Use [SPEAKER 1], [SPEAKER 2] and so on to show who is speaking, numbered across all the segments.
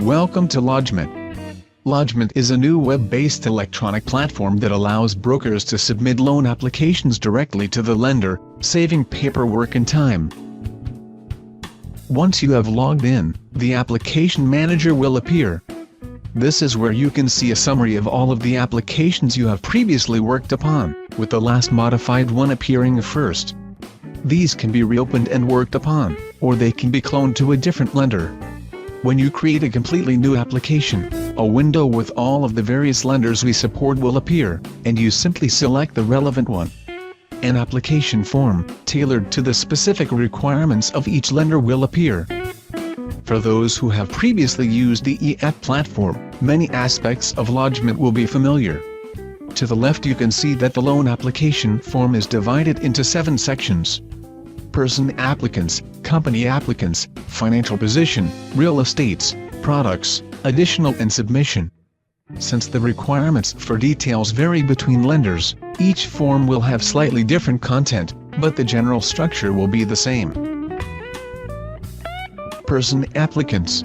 [SPEAKER 1] Welcome to Lodgement. Lodgement is a new web-based electronic platform that allows brokers to submit loan applications directly to the lender, saving paperwork and time. Once you have logged in, the application manager will appear. This is where you can see a summary of all of the applications you have previously worked upon, with the last modified one appearing first. These can be reopened and worked upon, or they can be cloned to a different lender. When you create a completely new application, a window with all of the various lenders we support will appear, and you simply select the relevant one. An application form, tailored to the specific requirements of each lender will appear. For those who have previously used the e-app platform, many aspects of Lodgement will be familiar. To the left you can see that the loan application form is divided into 7 sections. Person applicants, company applicants, financial position, real estates, products, additional and submission. Since the requirements for details vary between lenders, each form will have slightly different content, but the general structure will be the same. Person applicants.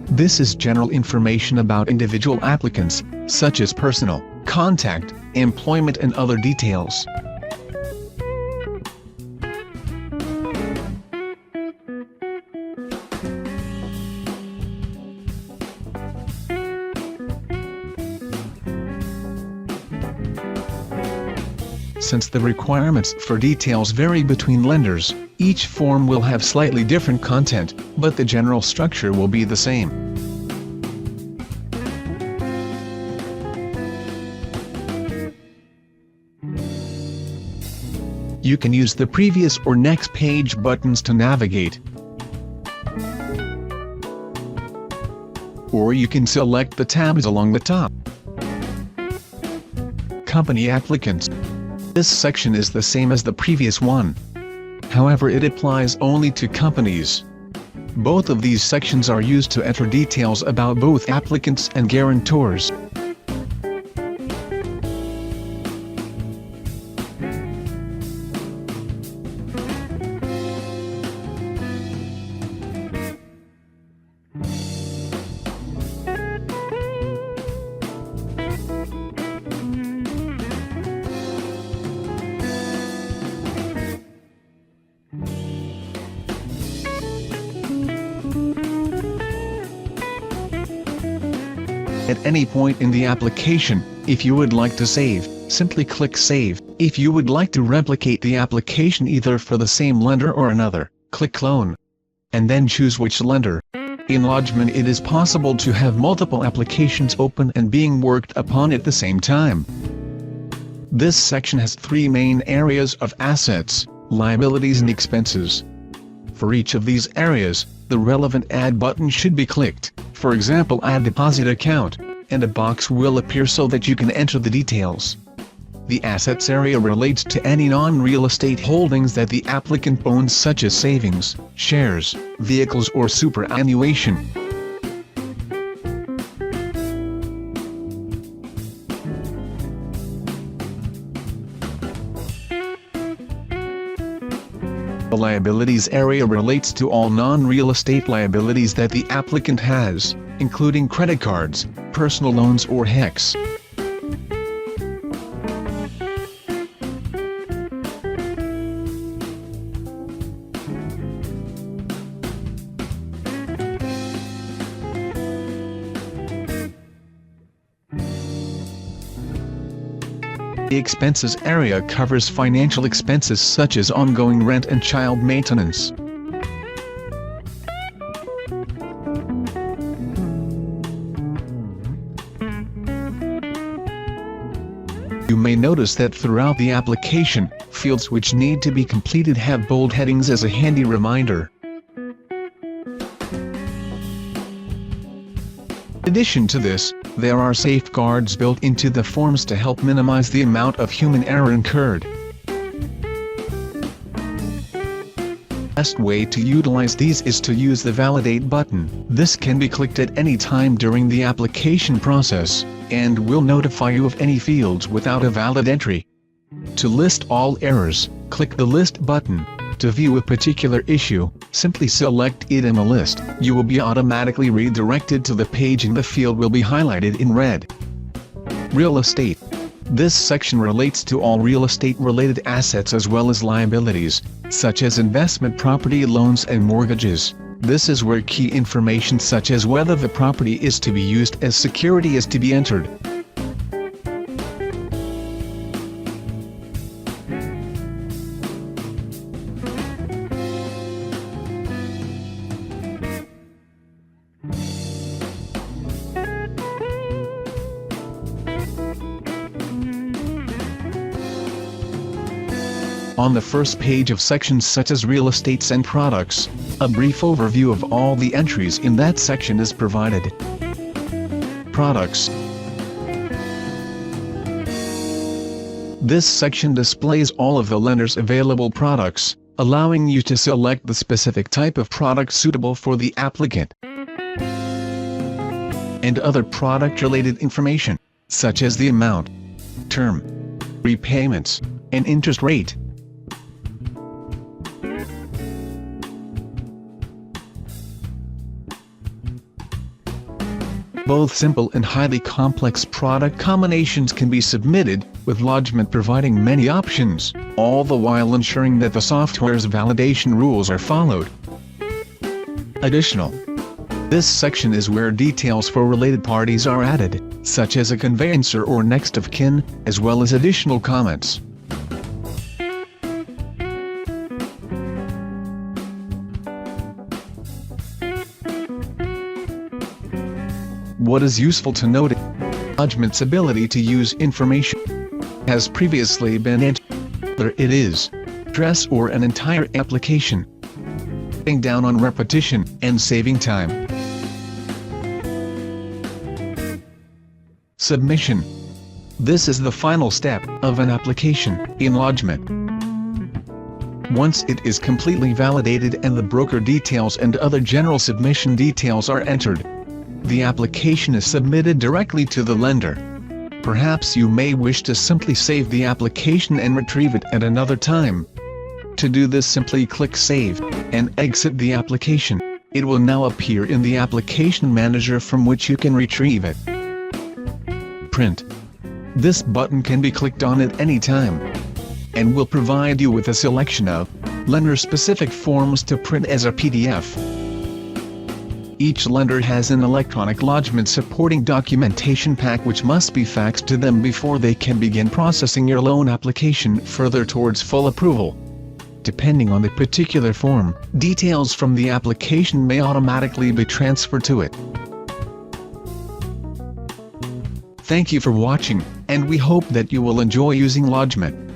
[SPEAKER 1] This is general information about individual applicants, such as personal, contact, employment and other details. Since the requirements for details vary between lenders, each form will have slightly different content, but the general structure will be the same. You can use the previous or next page buttons to navigate. Or you can select the tabs along the top. Company applicants. This section is the same as the previous one. However, it applies only to companies. Both of these sections are used to enter details about both applicants and guarantors. At any point in the application, if you would like to save, simply click Save. If you would like to replicate the application either for the same lender or another, click Clone. And then choose which lender. In Lodgement it is possible to have multiple applications open and being worked upon at the same time. This section has 3 main areas of assets, liabilities and expenses. For each of these areas, the relevant Add button should be clicked. For example, Add deposit account, and a box will appear so that you can enter the details. The assets area relates to any non-real estate holdings that the applicant owns, such as savings, shares, vehicles or superannuation. The liabilities area relates to all non-real estate liabilities that the applicant has, including credit cards, personal loans or HECs. The expenses area covers financial expenses such as ongoing rent and child maintenance. You may notice that throughout the application, fields which need to be completed have bold headings as a handy reminder. In addition to this, there are safeguards built into the forms to help minimize the amount of human error incurred. The best way to utilize these is to use the Validate button. This can be clicked at any time during the application process, and will notify you of any fields without a valid entry. To list all errors, click the List button. To view a particular issue, simply select it in the list. You will be automatically redirected to the page and the field will be highlighted in red. Real estate. This section relates to all real estate-related assets as well as liabilities, such as investment property loans and mortgages. This is where key information such as whether the property is to be used as security is to be entered. On the first page of sections such as real estates and products, a brief overview of all the entries in that section is provided. Products. This section displays all of the lender's available products, allowing you to select the specific type of product suitable for the applicant. And other product-related information, such as the amount, term, repayments, and interest rate. Both simple and highly complex product combinations can be submitted, with Lodgement providing many options, all the while ensuring that the software's validation rules are followed. Additional. This section is where details for related parties are added, such as a conveyancer or next of kin, as well as additional comments. What is useful to note, Lodgement's ability to use information has previously been entered, whether it is address or an entire application, cutting down on repetition and saving time. Submission. This is the final step of an application in Lodgement. Once it is completely validated and the broker details and other general submission details are entered, the application is submitted directly to the lender. Perhaps you may wish to simply save the application and retrieve it at another time. To do this, simply click Save, and exit the application. It will now appear in the application manager from which you can retrieve it. Print. This button can be clicked on at any time, and will provide you with a selection of lender-specific forms to print as a PDF. Each lender has an electronic Lodgement supporting documentation pack which must be faxed to them before they can begin processing your loan application further towards full approval. Depending on the particular form, details from the application may automatically be transferred to it. Thank you for watching, and we hope that you will enjoy using Lodgement.